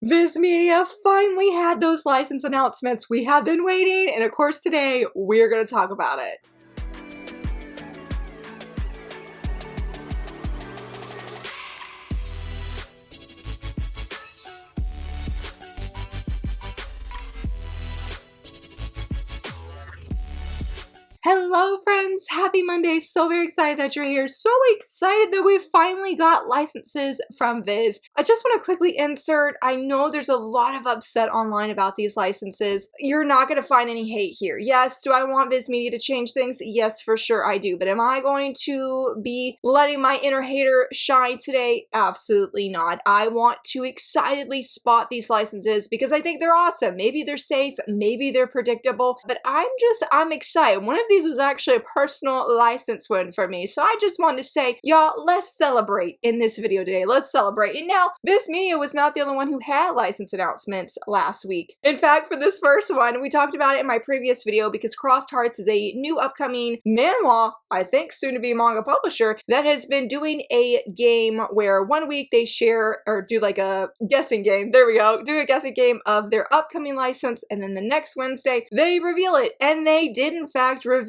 VIZ Media finally had those license announcements we have been waiting, and of course today we're going to talk about it. Hello friends, happy Monday. So very excited that you're here. So excited that we finally got licenses from VIZ. I just want to quickly insert, I know there's a lot of upset online about these licenses. You're not going to find any hate here. Yes, do I want VIZ Media to change things? Yes, for sure I do. But am I going to be letting my inner hater shine today? Absolutely not. I want to excitedly spot these licenses because I think they're awesome. Maybe they're safe, maybe they're predictable, but I'm excited. One of these was actually a personal license win for me. So I just wanted to say, y'all, let's celebrate in this video today. Let's celebrate. And now, VIZ Media was not the only one who had license announcements last week. In fact, for this first one, we talked about it in my previous video because Crossed Hearts is a new upcoming manhwa, I think soon to be manga publisher, that has been doing a game where one week they share or do like a guessing game. There we go. Do a guessing game of their upcoming license, and then the next Wednesday they reveal it. And they did in fact reveal,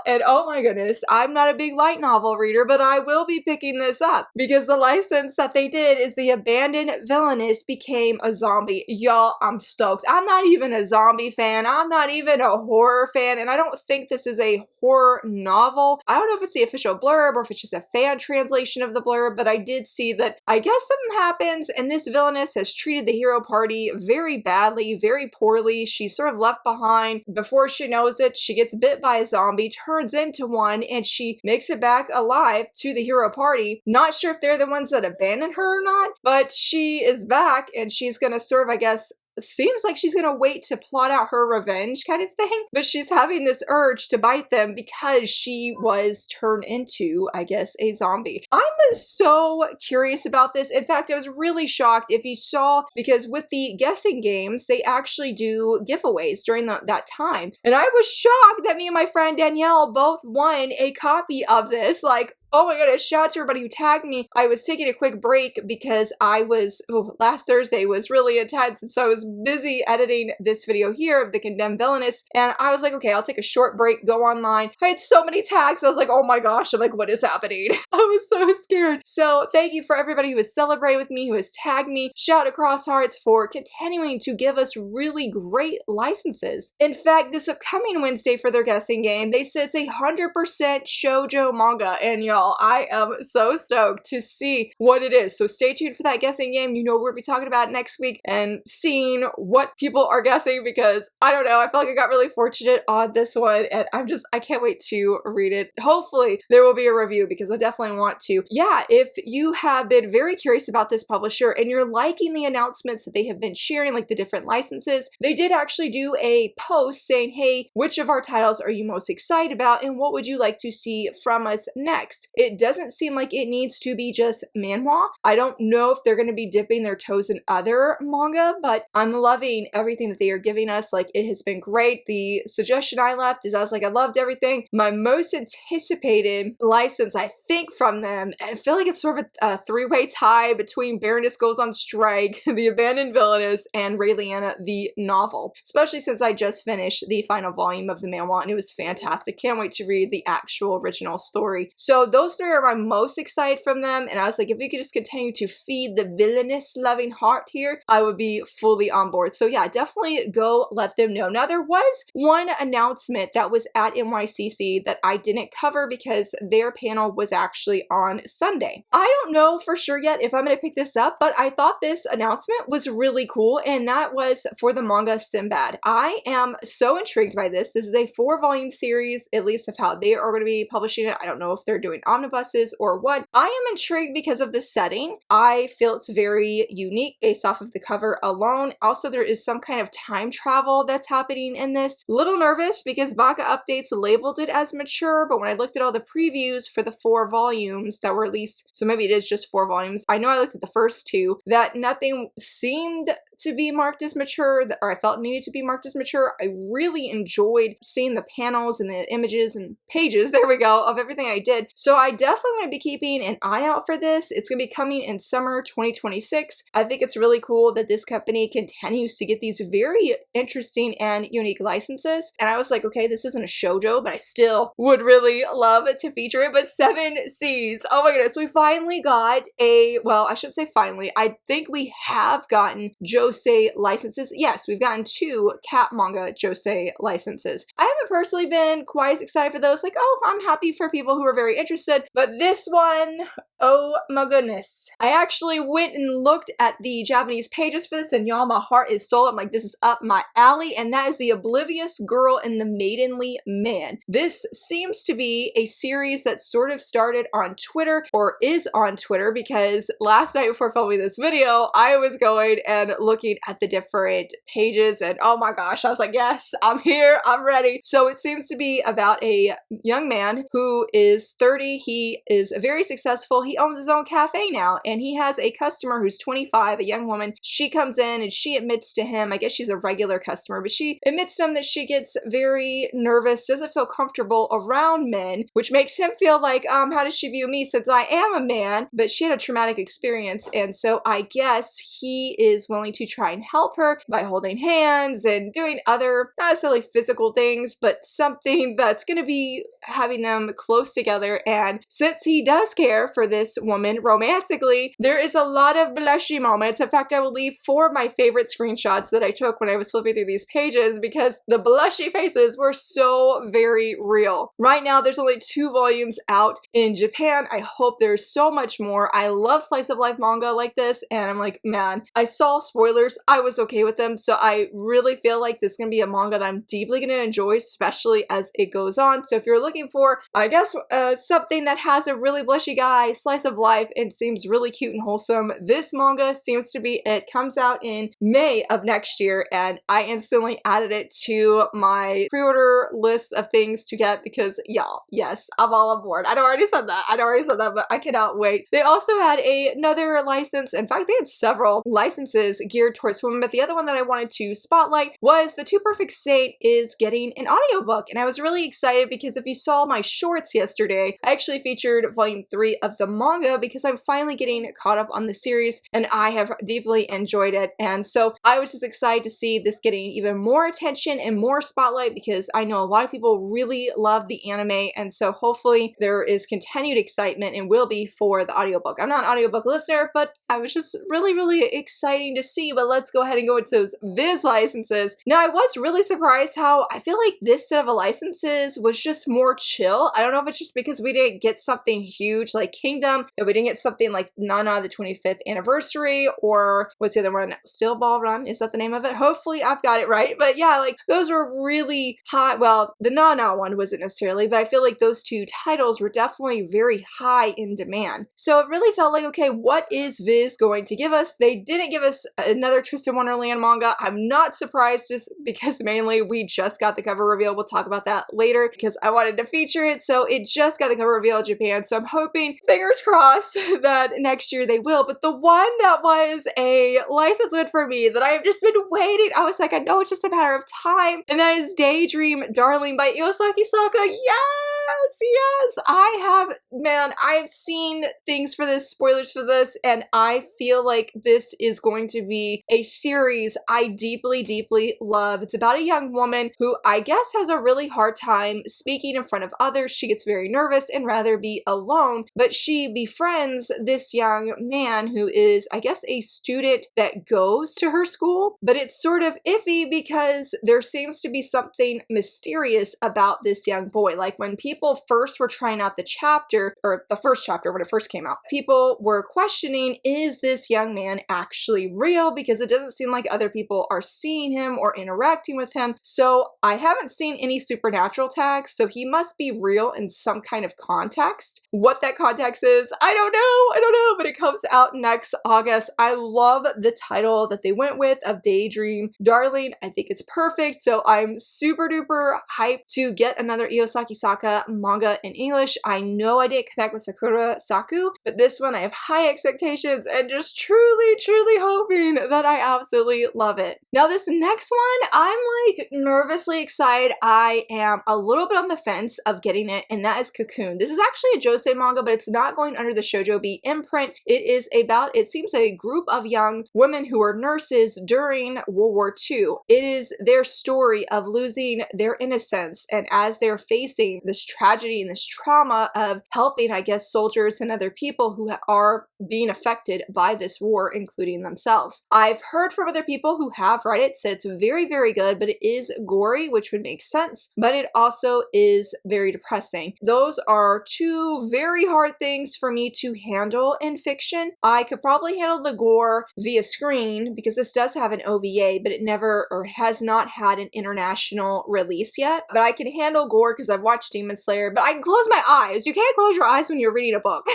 and oh my goodness, I'm not a big light novel reader, but I will be picking this up because the license that they did is the abandoned Villainess became a zombie. Y'all, I'm stoked. I'm not even a zombie fan. I'm not even a horror fan, and I don't think this is a horror novel. I don't know if it's the official blurb or if it's just a fan translation of the blurb, but I did see that I guess something happens and this Villainess has treated the hero party very badly, very poorly. She's sort of left behind. Before she knows it, she gets bit by a zombie, turns into one, and she makes it back alive to the hero party. Not sure if they're the ones that abandoned her or not, but she is back and she's gonna sort of, I guess, seems like she's gonna wait to plot out her revenge kind of thing, but she's having this urge to bite them because she was turned into, I guess, a zombie. I'm so curious about this. In fact, I was really shocked if you saw, because with the guessing games, they actually do giveaways during that time. And I was shocked that me and my friend Danielle both won a copy of this. Like, oh my goodness, shout out to everybody who tagged me. I was taking a quick break because last Thursday was really intense, and so I was busy editing this video here of the condemned Villainess, and I was like, okay, I'll take a short break, go online. I had so many tags, I was like, oh my gosh, I'm like, what is happening? I was so scared. So thank you for everybody who has celebrated with me, who has tagged me. Shout out to Crossed Hearts for continuing to give us really great licenses. In fact, this upcoming Wednesday for their guessing game, they said it's 100% shoujo manga, and y'all, I am so stoked to see what it is. So stay tuned for that guessing game. You know we're going to be talking about it next week and seeing what people are guessing because I don't know. I feel like I got really fortunate on this one and I can't wait to read it. Hopefully there will be a review because I definitely want to. Yeah, if you have been very curious about this publisher and you're liking the announcements that they have been sharing, like the different licenses, they did actually do a post saying, hey, which of our titles are you most excited about and what would you like to see from us next? It doesn't seem like it needs to be just manhwa. I don't know if they're going to be dipping their toes in other manga, but I'm loving everything that they are giving us. Like, it has been great. The suggestion I left is I was like, I loved everything. My most anticipated license, I think, from them, I feel like it's sort of a three-way tie between Baroness Goes on Strike, The Abandoned Villainess, and Raeliana the novel, especially since I just finished the final volume of the manhwa and it was fantastic. Can't wait to read the actual original story. So those three are my most excited from them, and I was like, if we could just continue to feed the villainous loving heart here, I would be fully on board. So yeah, definitely go let them know. Now, there was one announcement that was at NYCC that I didn't cover because their panel was actually on Sunday. I don't know for sure yet if I'm going to pick this up, but I thought this announcement was really cool, and that was for the manga Sinbad. I am so intrigued by this. This is a 4-volume series, at least of how they are going to be publishing it. I don't know if they're doing omnibuses or what. I am intrigued because of the setting. I feel it's very unique based off of the cover alone. Also, there is some kind of time travel that's happening in this. A little nervous because Baka Updates labeled it as mature, but when I looked at all the previews for the 4 volumes that were released, so maybe it is just 4 volumes. I know I looked at the first 2, that nothing seemed to be marked as mature, or I felt needed to be marked as mature. I really enjoyed seeing the panels and the images and pages, there we go, of everything I did. So So I definitely want to be keeping an eye out for this. It's going to be coming in summer 2026. I think it's really cool that this company continues to get these very interesting and unique licenses. And I was like, okay, this isn't a shoujo, but I still would really love to feature it. But 7Cs, oh my goodness, we finally got well, I shouldn't say finally. I think we have gotten josei licenses. Yes, we've gotten 2 cat manga josei licenses. I haven't personally been quite as excited for those. Like, oh, I'm happy for people who are very interested. But this one, oh my goodness. I actually went and looked at the Japanese pages for this, and y'all, my heart is sold. I'm like, this is up my alley, and that is The Oblivious Girl and the Maidenly Man. This seems to be a series that sort of started on Twitter, or is on Twitter, because last night before filming this video, I was going and looking at the different pages, and oh my gosh, I was like, yes, I'm here, I'm ready. So it seems to be about a young man who is 30. He is very successful. He owns his own cafe now, and he has a customer who's 25, a young woman. She comes in and she admits to him, I guess she's a regular customer, but she admits to him that she gets very nervous, doesn't feel comfortable around men, which makes him feel like, how does she view me since I am a man? But she had a traumatic experience, and so I guess he is willing to try and help her by holding hands and doing other, not necessarily physical things, but something that's going to be having them close together. And since he does care for this woman romantically, there is a lot of blushy moments. In fact, I will leave 4 of my favorite screenshots that I took when I was flipping through these pages, because the blushy faces were so very real. Right now, there's only 2 volumes out in Japan. I hope there's so much more. I love slice of life manga like this, and I'm like, man, I saw spoilers. I was okay with them, so I really feel like this is going to be a manga that I'm deeply going to enjoy, especially as it goes on. So if you're looking for, I guess, something that has a really blushy guy, slice of life, and seems really cute and wholesome, this manga seems to be it. Comes out in May of next year, and I instantly added it to my pre-order list of things to get because, y'all, yes, I'm all aboard. I already said that, but I cannot wait. They also had another license. In fact, they had several licenses geared towards women, but the other one that I wanted to spotlight was The Two Perfect Saint is getting an audiobook, and I was really excited because if you saw my shorts yesterday, I actually featured volume 3 of the manga because I'm finally getting caught up on the series, and I have deeply enjoyed it. And so I was just excited to see this getting even more attention and more spotlight because I know a lot of people really love the anime, and so hopefully there is continued excitement and will be for the audiobook. I'm not an audiobook listener, but I was just really exciting to see. But let's go ahead and go into those VIZ licenses. Now, I was really surprised how I feel like this set of licenses was just more chill. I don't know if it's just because we didn't get something huge like Kingdom, if we didn't get something like Nana the 25th anniversary, or what's the other one? Steel Ball Run, is that the name of it? Hopefully I've got it right. But yeah, like those were really high. Well, the Nana one wasn't necessarily, but I feel like those 2 titles were definitely very high in demand. So it really felt like, okay, what is VIZ going to give us? They didn't give us another Twisted Wonderland manga. I'm not surprised, just because mainly we just got the cover reveal. We'll talk about that later because I wanted to feature it. So it just got the cover reveal in Japan. So I'm hoping, fingers crossed, that next year they will. But the one that was a license win for me that I've just been waiting, I was like, I know it's just a matter of time. And that is Daydream Darling by Sakisaka. Yes, I have, man, I've seen things for this, spoilers for this, and I feel like this is going to be a series I deeply love. It's about a young woman who I guess has a really hard time speaking in front of others. She gets very nervous and rather be alone, but she befriends this young man who is, I guess, a student that goes to her school, but it's sort of iffy because there seems to be something mysterious about this young boy. Like when people first were trying out the chapter, or the first chapter when it first came out, people were questioning, is this young man actually real? Because it doesn't seem like other people are seeing him or interacting with him. So I haven't seen any supernatural tags, so he must be real in some kind of context. What that context is, I don't know, but it comes out next August. I love the title that they went with of Daydream Darling. I think it's perfect. So I'm super duper hyped to get another Sakisaka. manga in English. I know I didn't connect with Sakura Saku, but this one I have high expectations and just truly, truly hoping that I absolutely love it. Now this next one, I'm like nervously excited. I am a little bit on the fence of getting it, and that is Cocoon. This is actually a josei manga, but it's not going under the Shojo Beat imprint. It is about, it seems, a group of young women who were nurses during World War II. It is their story of losing their innocence, and as they're facing this tragedy and this trauma of helping, I guess, soldiers and other people who are being affected by this war, including themselves. I've heard from other people who have read it, said it's very, very good, but it is gory, which would make sense, but it also is very depressing. Those are two very hard things for me to handle in fiction. I could probably handle the gore via screen because this does have an OVA, but it never or has not had an international release yet. But I can handle gore because I've watched Demon Slayer, but I can close my eyes. You can't close your eyes when you're reading a book.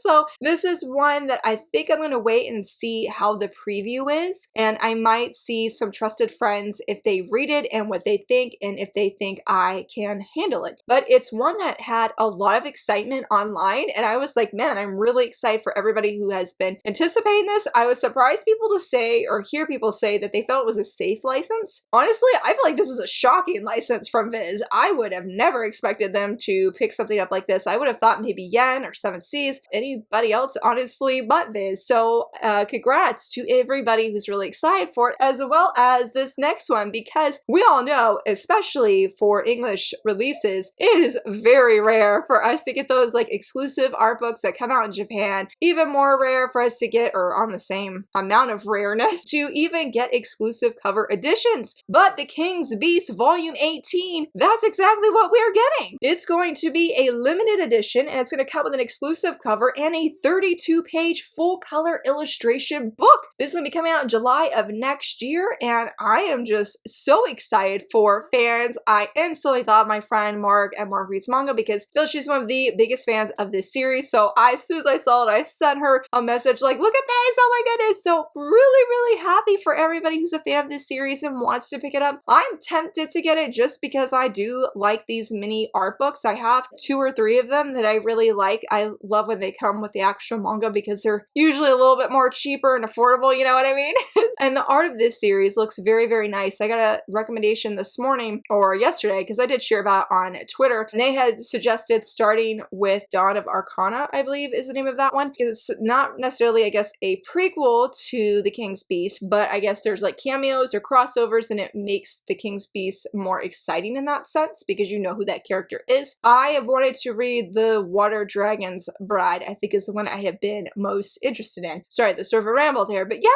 So this is one that I think I'm going to wait and see how the preview is, and I might see some trusted friends if they read it and what they think, and if they think I can handle it. But it's one that had a lot of excitement online, and I was like, man, I'm really excited for everybody who has been anticipating this. I was surprised people to say or hear people say that they felt it was a safe license. Honestly, I feel like this is a shocking license from VIZ. I would have never expected them to pick something up like this. I would have thought maybe Yen or Seven Seas, anybody else honestly but VIZ. So congrats to everybody who's really excited for it, as well as this next one, because we all know, especially for English releases, it is very rare for us to get those like exclusive art books that come out in Japan. Even more rare for us to get, or on the same amount of rareness, to even get exclusive cover editions. But The King's Beast Volume 18, that's exactly what we're getting. It's going to be a limited edition, and it's going to come with an exclusive cover and a 32-page full color illustration book. This is going to be coming out in July of next year, and I am just so excited for fans. I instantly thought of my friend Mark at Mark Reads Manga because I feel she's one of the biggest fans of this series. So as soon as I saw it, I sent her a message like, look at this, oh my goodness. So really happy for everybody who's a fan of this series and wants to pick it up. I'm tempted to get it just because I do like these mini art books. I have 2 or 3 of them that I really like. I love when they come with the actual manga because they're usually a little bit more cheaper and affordable, you know what I mean? And the art of this series looks very nice. I got a recommendation this morning or yesterday because I did share about it on Twitter, and they had suggested starting with Dawn of Arcana, I believe is the name of that one, because it's not necessarily, I guess, a prequel to The King's Beast, but I guess there's like cameos or crossovers, and it makes The King's Beast more exciting in that sense because you know who that character is. I have wanted to read The Water Dragon's Bride, I think is the one I have been most interested in. Sorry, the sort of a ramble there, but yeah,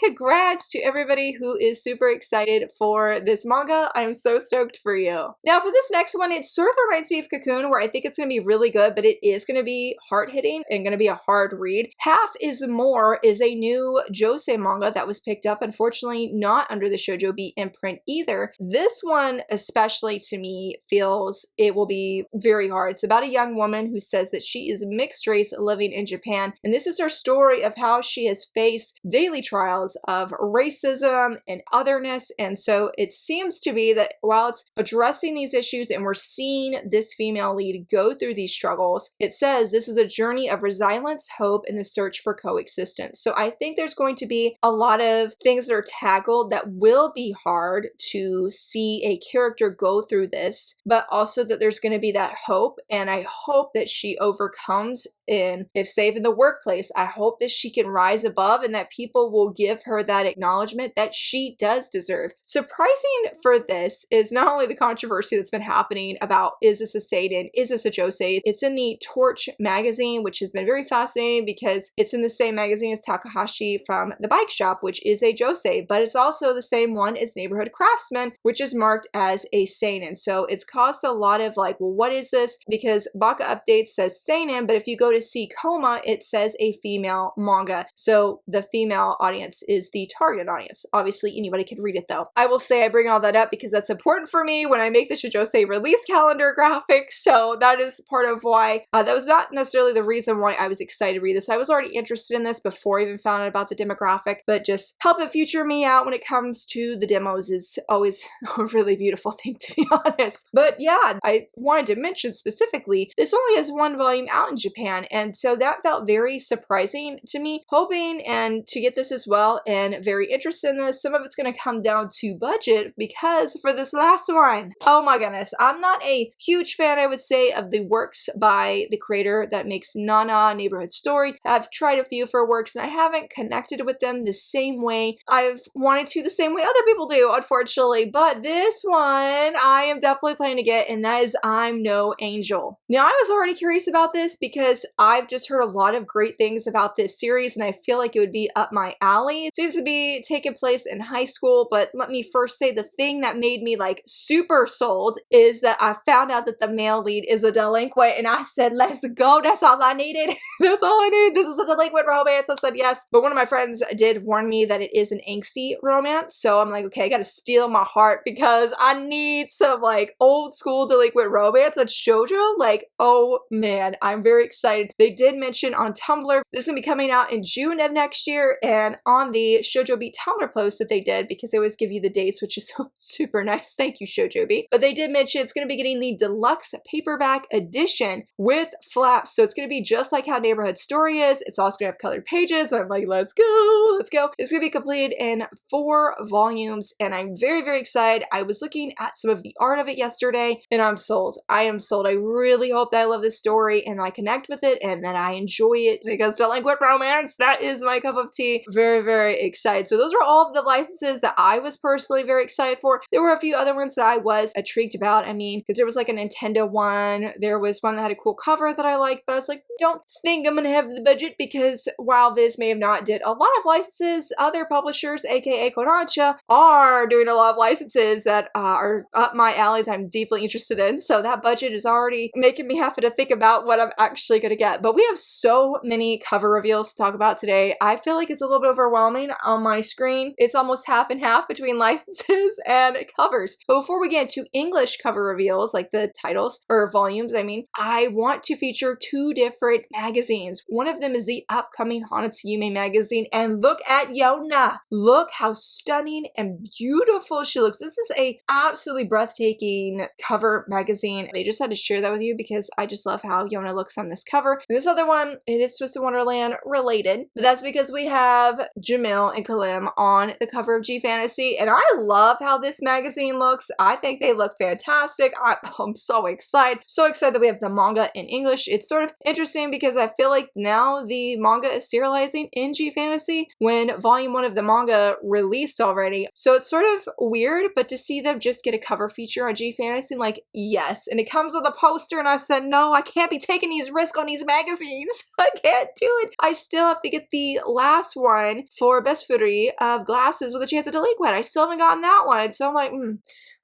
congrats to everybody who is super excited for this manga. I'm so stoked for you. Now for this next one, it sort of reminds me of Cocoon, where I think it's going to be really good, but it is going to be hard-hitting and going to be a hard read. Half is More is a new josei manga that was picked up, unfortunately not under the Shojo Beat imprint either. This one especially to me feels it will be very hard. It's about a young woman who says that she is mixed race living in Japan, and this is her story of how she has faced daily trials of racism and otherness. And so it seems to be that while it's addressing these issues and we're seeing this female lead go through these struggles, it says this is a journey of resilience, hope, and the search for coexistence. So I think there's going to be a lot of things that are tackled that will be hard to see a character go through this, but also that there's going to be that hope. And I hope that she overcomes, in, if safe in the workplace, I hope that she can rise above and that people will give her that acknowledgement that she does deserve. Surprising for this is not only the controversy that's been happening about, is this a seinen, is this a josei? It's in the Torch magazine, which has been very fascinating because it's in the same magazine as Takahashi from the Bike Shop, which is a josei, but it's also the same one as Neighborhood Craftsman, which is marked as a seinen. So it's caused a lot of like, well, what is this? Because Baka Updates says seinen, but if you go to see Coma, it says a female manga. So the female audience is the target audience. Obviously, anybody can read it though. I will say I bring all that up because that's important for me when I make the Shojosei release calendar graphics. So that is part of why, that was not necessarily the reason why I was excited to read this. I was already interested in this before I even found out about the demographic, but just helping future me out when it comes to the demos is always a really beautiful thing, to be honest. But yeah, I wanted wanted to mention specifically, this only has one volume out in Japan, and so that felt very surprising to me. Hoping and to get this as well, and very interested in this. Some of it's going to come down to budget, because for this last one, oh my goodness, I'm not a huge fan, I would say, of the works by the creator that makes Nana Neighborhood Story. I've tried a few of her works and I haven't connected with them the same way I've wanted to, the same way other people do, unfortunately. But this one I am definitely planning to get, and that is I'm No Angel. Now, I was already curious about this because I've just heard a lot of great things about this series, and I feel like it would be up my alley. It seems to be taking place in high school, but let me first say the thing that made me like super sold is that I found out that the male lead is a delinquent, and I said, let's go. That's all I needed. That's all I needed. This is a delinquent romance. I said yes. But one of my friends did warn me that it is an angsty romance, so I'm like, okay, I gotta steel my heart because I need some like old school delinquent romance and shoujo. Like, oh man, I'm very excited. They did mention on Tumblr this is gonna be coming out in June of next year, and on the Shojo Beat Tumblr post that they did, because they always give you the dates, which is super nice. Thank you, Shojo Beat. But they did mention it's gonna be getting the deluxe paperback edition with flaps, so it's gonna be just like how Neighborhood Story is. It's also gonna have colored pages, and I'm like, let's go, let's go. It's gonna be completed in 4 volumes, and I'm very, very excited. I was looking at some of the art of it yesterday, and I'm sold. I am sold. I really hope that I love this story and I connect with it and that I enjoy it, because delinquent romance, that is my cup of tea. Very, very excited. So those are all of the licenses that I was personally very excited for. There were a few other ones that I was intrigued about. I mean, because there was like a Nintendo one, there was one that had a cool cover that I liked, but I was like, don't think I'm gonna have the budget, because while VIZ may have not did a lot of licenses, other publishers, aka Kodansha, are doing a lot of licenses that are up my alley that I'm deeply interested in. So that budget is already making me have to think about what I'm actually gonna get. But we have so many cover reveals to talk about today. I feel like it's a little bit overwhelming on my screen. It's almost half and half between licenses and covers. But before we get into English cover reveals, like the titles or volumes, I want to feature 2 different magazines. One of them is the upcoming Hanatsume magazine, and look at Yona. Look how stunning and beautiful she looks. This is a absolutely breathtaking cover magazine. I just had to share that with you because I just love how Yona looks on this cover. And this other one, it is Twisted Wonderland related, but that's because we have Jamil and Kalim on the cover of G Fantasy, and I love how this magazine looks. I think they look fantastic. I'm so excited. So excited that we have the manga in English. It's sort of interesting because I feel like now the manga is serializing in G Fantasy when volume 1 of the manga released already. So it's sort of weird, but to see them just get a cover feature on G Fantasy, like, yes. And it comes with a poster, and I said, no, I can't be taking these risks on these magazines. I can't do it. I still have to get the last one for Best Foodery of Glasses with a Chance of Delinquent. I still haven't gotten that one. So I'm like,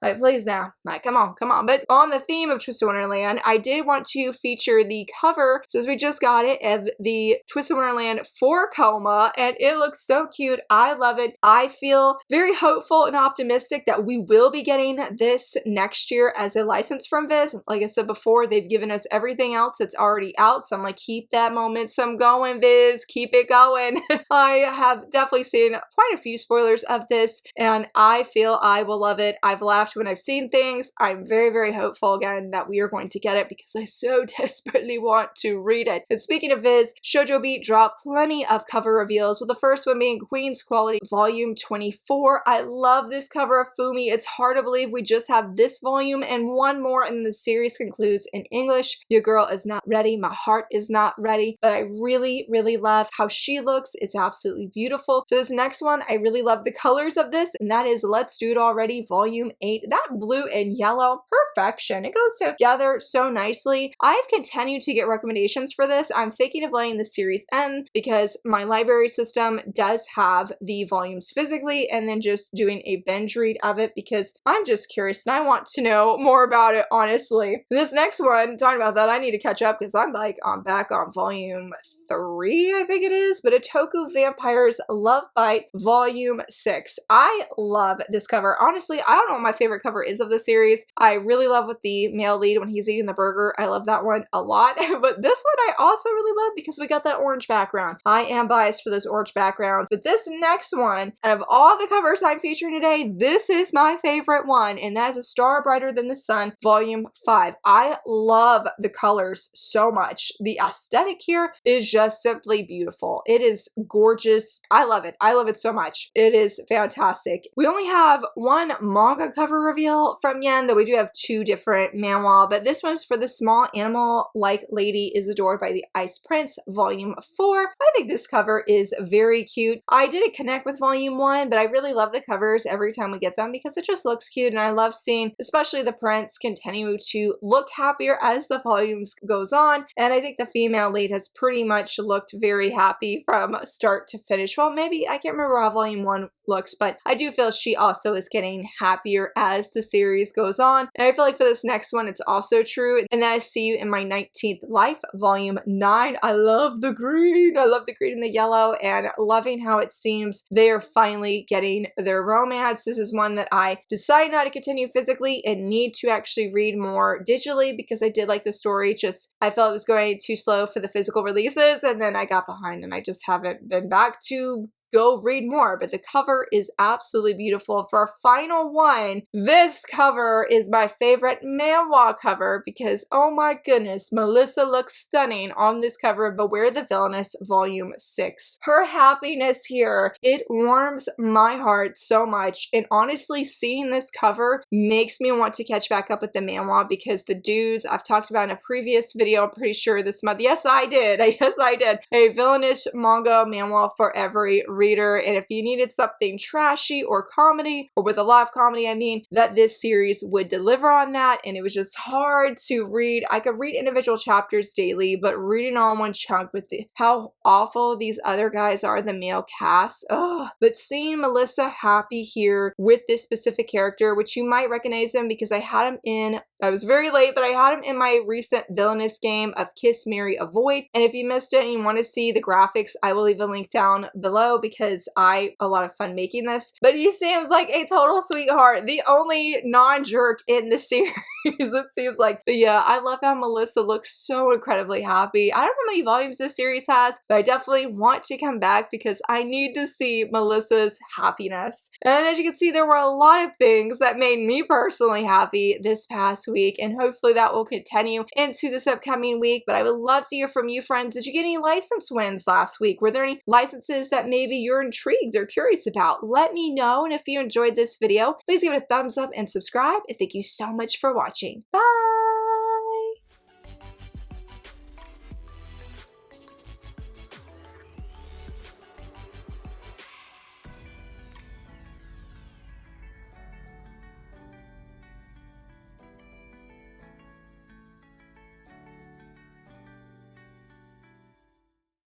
like, please now. Like, come on, come on. But on the theme of Twisted Wonderland, I did want to feature the cover, since we just got it, of the Twisted Wonderland 4 Coma, and it looks so cute. I love it. I feel very hopeful and optimistic that we will be getting this next year as a license from VIZ. Like I said before, they've given us everything else that's already out, so I'm like, keep that momentum going, VIZ. Keep it going. I have definitely seen quite a few spoilers of this, and I feel I will love it. I've laughed when I've seen things. I'm very, very hopeful again that we are going to get it because I so desperately want to read it. And speaking of VIZ, Shojo Beat dropped plenty of cover reveals, with the first one being Queen's Quality Volume 24. I love this cover of Fumi. It's hard to believe we just have this volume and one more, and the series concludes in English. Your girl is not ready. My heart is not ready. But I really, really love how she looks. It's absolutely beautiful. For this next one, I really love the colors of this, and that is Let's Do It Already Volume 8. That blue and yellow, perfection. It goes together so nicely. I've continued to get recommendations for this. I'm thinking of letting the series end because my library system does have the volumes physically, and then just doing a binge read of it because I'm just curious and I want to know more about it, honestly. This next one, talking about that, I need to catch up because I'm back on volume 3, I think it is, but Otoku Vampires Love Bite Volume 6. I love this cover. Honestly, I don't know what my favorite cover is of the series. I really love with the male lead when he's eating the burger. I love that one a lot, but this one I also really love because we got that orange background. I am biased for those orange backgrounds, but this next one, out of all the covers I'm featuring today, this is my favorite one, and that is A Star Brighter Than the Sun, Volume 5. I love the colors so much. The aesthetic here is just simply beautiful. It is gorgeous. I love it. I love it so much. It is fantastic. We only have one manga cover reveal from Yen, though we do have 2 different manhwa, but this one's for The Small Animal-Like Lady is Adored by the Ice Prince, Volume 4. I think this cover is very cute. I didn't connect with Volume 1, but I really love the covers every time we get them because it just looks cute, and I love seeing especially the prince continue to look happier as the volumes goes on, and I think the female lead has pretty much looked very happy from start to finish. Well, maybe I can't remember how Volume 1 looks, but I do feel she also is getting happier as the series goes on, and I feel like for this next one it's also true, and then I See You in My 19th Life, Volume 9. I love the green. I love the green and the yellow, and loving how it seems they are finally getting their romance. This is one that I decided not to continue physically and need to actually read more digitally because I did like the story, just I felt it was going too slow for the physical releases, and then I got behind and I just haven't been back to go read more, but the cover is absolutely beautiful. For our final one, this cover is my favorite manhwa cover because, oh my goodness, Melissa looks stunning on this cover of Beware the Villainess Volume 6. Her happiness here, it warms my heart so much, and honestly, seeing this cover makes me want to catch back up with the manhwa because the dudes I've talked about in a previous video, I'm pretty sure this month, yes I did, a Villainous manga manhwa for every reader, and if you needed something trashy or comedy, or with a lot of comedy I mean, that this series would deliver on that, and it was just hard to read. I could read individual chapters daily, but reading all in one chunk with how awful these other guys are, the male cast, ugh. But seeing Melissa happy here with this specific character, which you might recognize him because I had him in, I was very late, but I had him in my recent Villainess game of Kiss, Marry, Avoid, and if you missed it and you want to see the graphics, I will leave a link down below because I had a lot of fun making this. But he seems like a total sweetheart, the only non-jerk in the series, it seems like. But yeah, I love how Melissa looks so incredibly happy. I don't know how many volumes this series has, but I definitely want to come back because I need to see Melissa's happiness. And as you can see, there were a lot of things that made me personally happy this past week, and hopefully that will continue into this upcoming week. But I would love to hear from you, friends. Did you get any license wins last week? Were there any licenses that maybe you're intrigued or curious about? Let me know, and if you enjoyed this video, please give it a thumbs up and subscribe, and thank you so much for watching. Bye!